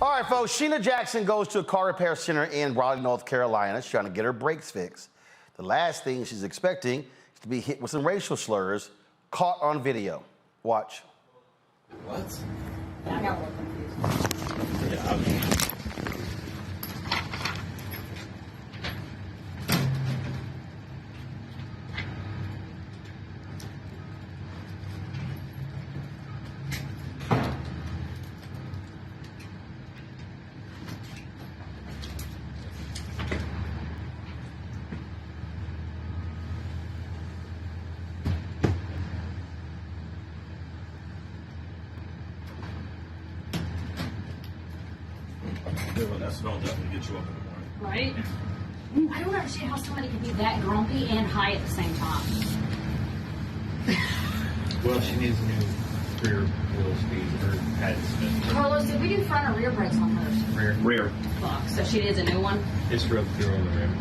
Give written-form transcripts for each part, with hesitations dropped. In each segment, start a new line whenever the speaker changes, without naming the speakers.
All right, folks, Sheena Jackson goes to a car repair center in Raleigh, North Carolina. She's trying to get her brakes fixed. The last thing she's expecting is to be hit with some racial slurs caught on video. Watch.
What?
I got a little confused.
Yeah, that's gonna definitely get you up in the morning.
Right? I don't understand how somebody can be that grumpy and high at the same time.
Well, she needs a new rear wheel speed or pad Smith.
Carlos, did we do front or rear brakes on hers?
Rear.
Fuck, so she needs a new one?
It's rubbed through on the rim.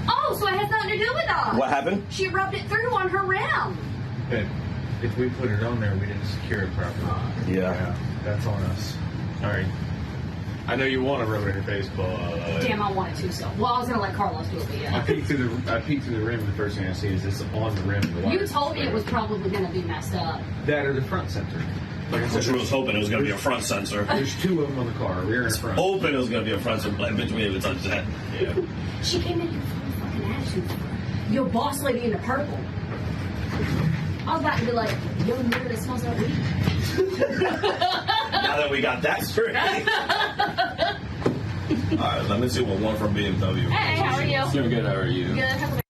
Oh, so it has nothing to do with us.
What happened?
She rubbed it through on her rim.
But if we put it on there, we didn't secure it properly.
Yeah.
That's on us. All right. I know you want to rub it in your face, but
Damn, I wanted to, so. Well, I was going to let Carlos do it, but
I
yeah.
peeked through the rim, and the first thing I see is it's on the rim.
You told me it was probably going to be messed up.
that or the front sensor. Like I said,
I was hoping it was going to be a front sensor.
there's two of them on the car, rear and front.
Hoping it was going to be a front sensor, but eventually we able to touch that.
Yeah.
She came in here with fucking attitude. Your boss lady in the purple. I was about to be like, yo, nigga, that smells like weed.
Now that we got that straight. All right, let me see what one from BMW.
Hey, how are you?
Doing good, how are you?
Good.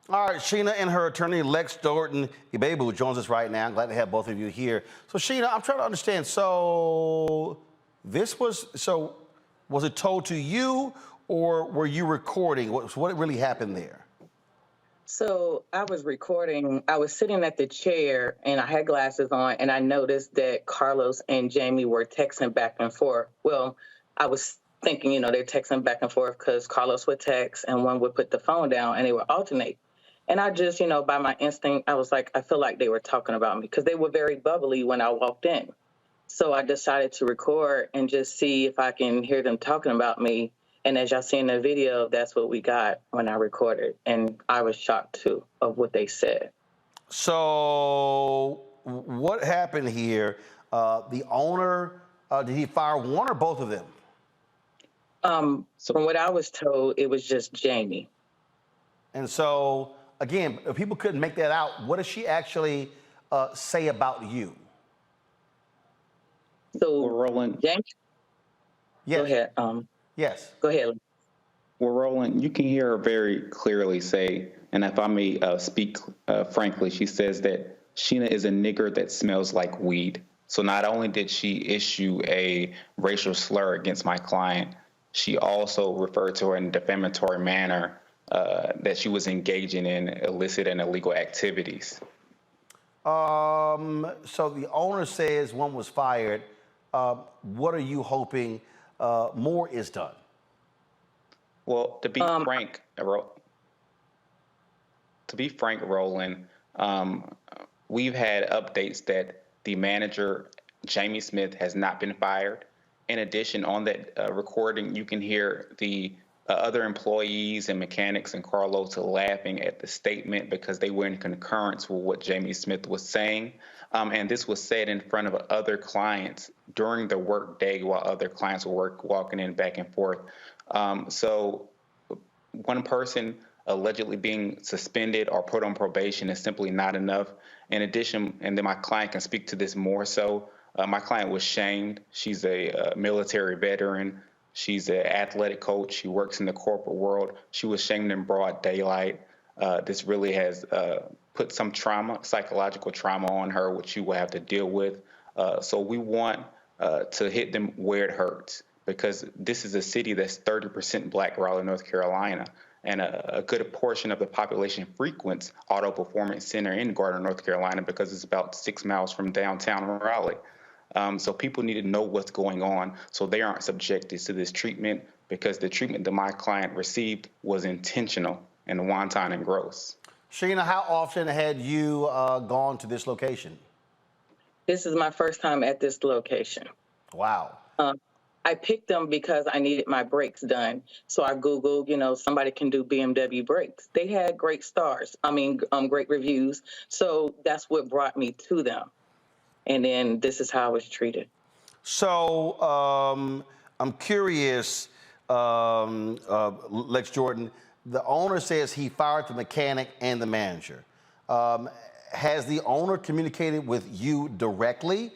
All right, Sheena and her attorney, Lex Dorton Ibebu, joins us right now. I'm glad to have both of you here. So, Sheena, I'm trying to understand. So was it told to you, or were you recording? What really happened there?
So I was recording. I was sitting at the chair and I had glasses on, and I noticed that Carlos and Jamie were texting back and forth. Well, I was thinking, they're texting back and forth because Carlos would text and one would put the phone down and they would alternate. And I just, by my instinct, I was like, I feel like they were talking about me because they were very bubbly when I walked in. So I decided to record and just see if I can hear them talking about me. And as y'all see in the video, that's what we got when I recorded. And I was shocked, too, of what they said.
So what happened here? The owner, did he fire one or both of them?
From what I was told, it was just Jamie.
And so, again, if people couldn't make that out, what does she actually say about you?
So,
Well, Roland.
Jamie?
Yes.
Go ahead.
Yes.
Go ahead.
Well, Roland, you can hear her very clearly say, and if I may speak frankly, she says that Sheena is a nigger that smells like weed. So not only did she issue a racial slur against my client, she also referred to her in a defamatory manner that she was engaging in illicit and illegal activities.
So the owner says one was fired. What are you hoping more is done?
Well, to be frank, Roland, we've had updates that the manager, Jamie Smith, has not been fired. In addition, on that recording, you can hear the other employees and mechanics and Carlos laughing at the statement because they were in concurrence with what Jamie Smith was saying. And this was said in front of other clients during the work day while other clients were walking in back and forth. So one person allegedly being suspended or put on probation is simply not enough. In addition, and then my client can speak to this more so, my client was shamed. She's a military veteran. She's an athletic coach. She works in the corporate world. She was shamed in broad daylight. This really has put some trauma, psychological trauma on her, which she will have to deal with. So we want to hit them where it hurts, because this is a city that's 30% Black, Raleigh, North Carolina, and a good portion of the population frequents Auto Performance Center in Gardner, North Carolina, because it's about 6 miles from downtown Raleigh. So people need to know what's going on so they aren't subjected to this treatment, because the treatment that my client received was intentional and wanton and gross.
Sheena, how often had you gone to this location?
This is my first time at this location.
Wow.
I picked them because I needed my brakes done. So I Googled, somebody can do BMW brakes. They had great stars. Great reviews. So that's what brought me to them. And then this is how I was treated.
So I'm curious, Lex Jordan, the owner says he fired the mechanic and the manager. Has the owner communicated with you directly?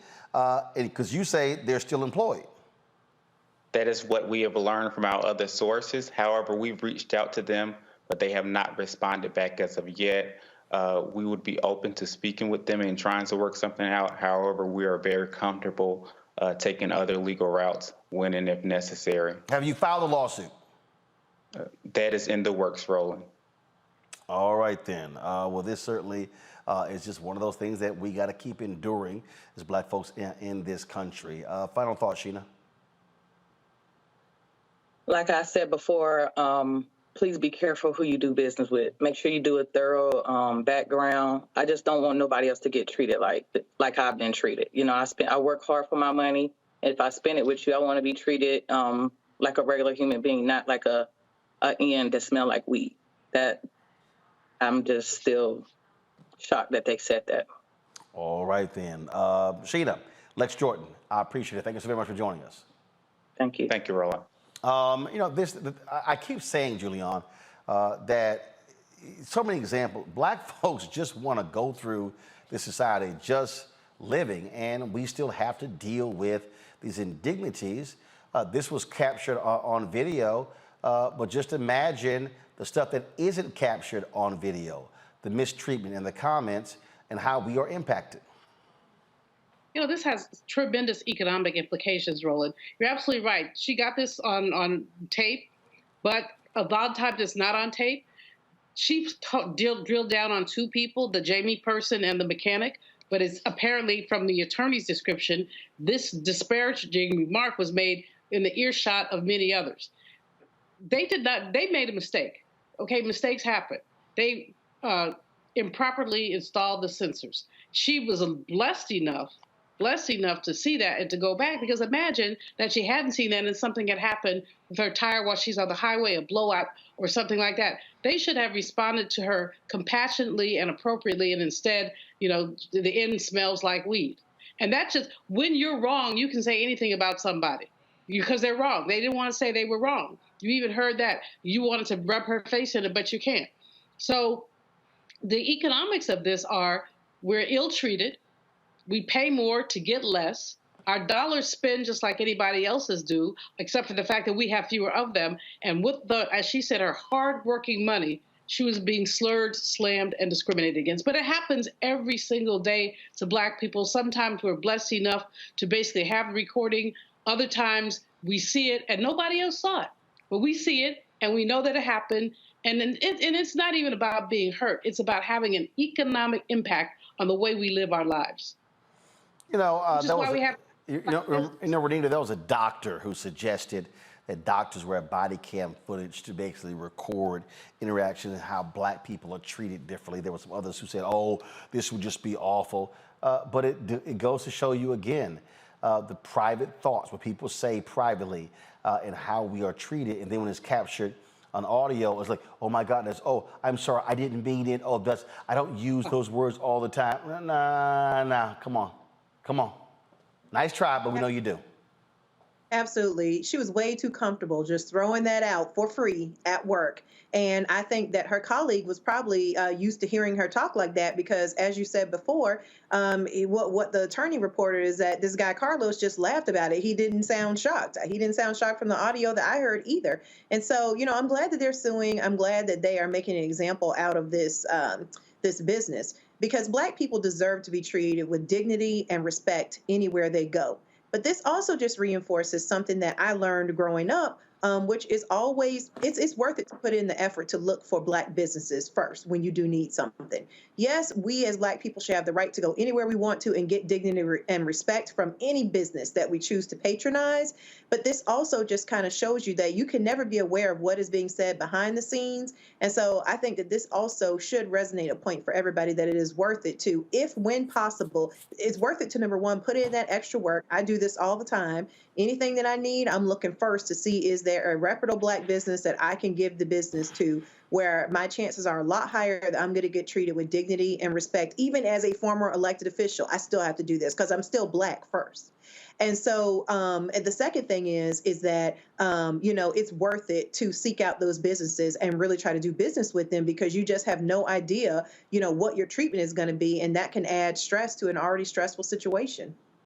Because you say they're still employed.
That is what we have learned from our other sources. However, we've reached out to them, but they have not responded back as of yet. We would be open to speaking with them and trying to work something out. However, we are very comfortable taking other legal routes when and if necessary.
Have you filed a lawsuit?
That is in the works, Roland.
All right, then. Well, this certainly is just one of those things that we got to keep enduring as Black folks in this country. Final thought, Sheena?
Like I said before, please be careful who you do business with. Make sure you do a thorough background. I just don't want nobody else to get treated like I've been treated. I work hard for my money. If I spend it with you, I want to be treated like a regular human being, not like a end that smell like weed. That I'm just still shocked that they said that.
All right, then. Sheena, Lex Jordan, I appreciate it. Thank you so very much for joining us.
Thank you.
Thank you, Roland.
I keep saying, Julian, that so many examples, Black folks just want to go through this society just living, and we still have to deal with these indignities. This was captured on video, but just imagine the stuff that isn't captured on video, the mistreatment in the comments, and how we are impacted.
This has tremendous economic implications, Roland. You're absolutely right. She got this on tape, but a lot of times it's not on tape. She drilled down on two people, the Jamie person and the mechanic, but it's apparently from the attorney's description, this disparaging remark was made in the earshot of many others. They made a mistake. Okay, mistakes happen. They improperly installed the sensors. She was blessed enough to see that and to go back, because imagine that she hadn't seen that and something had happened with her tire while she's on the highway, a blowout or something like that. They should have responded to her compassionately and appropriately, and instead, the end smells like weed. And that's just, when you're wrong, you can say anything about somebody because they're wrong. They didn't want to say they were wrong. You even heard that. You wanted to rub her face in it, but you can't. So the economics of this are, we're ill-treated. We pay more to get less. Our dollars spend just like anybody else's do, except for the fact that we have fewer of them. And with as she said, her hard-working money, she was being slurred, slammed, and discriminated against. But it happens every single day to Black people. Sometimes we're blessed enough to basically have a recording. Other times we see it and nobody else saw it. But we see it and we know that it happened. And it's not even about being hurt. It's about having an economic impact on the way we live our lives.
Renita, there was a doctor who suggested that doctors wear body cam footage to basically record interactions and how Black people are treated differently. There were some others who said, oh, this would just be awful. But it goes to show you again, the private thoughts, what people say privately, and how we are treated. And then when it's captured on audio, it's like, oh my God, I'm sorry, I didn't mean it. I don't use those words all the time. Nah, come on. Nice try, but we know you do.
Absolutely. She was way too comfortable just throwing that out for free at work. And I think that her colleague was probably used to hearing her talk like that because, as you said before, what the attorney reported is that this guy, Carlos, just laughed about it. He didn't sound shocked. He didn't sound shocked from the audio that I heard either. And so, I'm glad that they're suing. I'm glad that they are making an example out of this business, because Black people deserve to be treated with dignity and respect anywhere they go. But this also just reinforces something that I learned growing up which is always, it's worth it to put in the effort to look for Black businesses first when you do need something. Yes, we as Black people should have the right to go anywhere we want to and get dignity and respect from any business that we choose to patronize. But this also just kind of shows you that you can never be aware of what is being said behind the scenes. And so I think that this also should resonate a point for everybody, that it is worth it to, if when possible, it's worth it to, number one, put in that extra work. I do this all the time. Anything that I need, I'm looking first to see, is there a reputable Black business that I can give the business to, where my chances are a lot higher that I'm going to get treated with dignity and respect. Even as a former elected official, I still have to do this because I'm still Black first. And so, and the second thing is that, it's worth it to seek out those businesses and really try to do business with them, because you just have no idea, what your treatment is going to be. And that can add stress to an already stressful situation.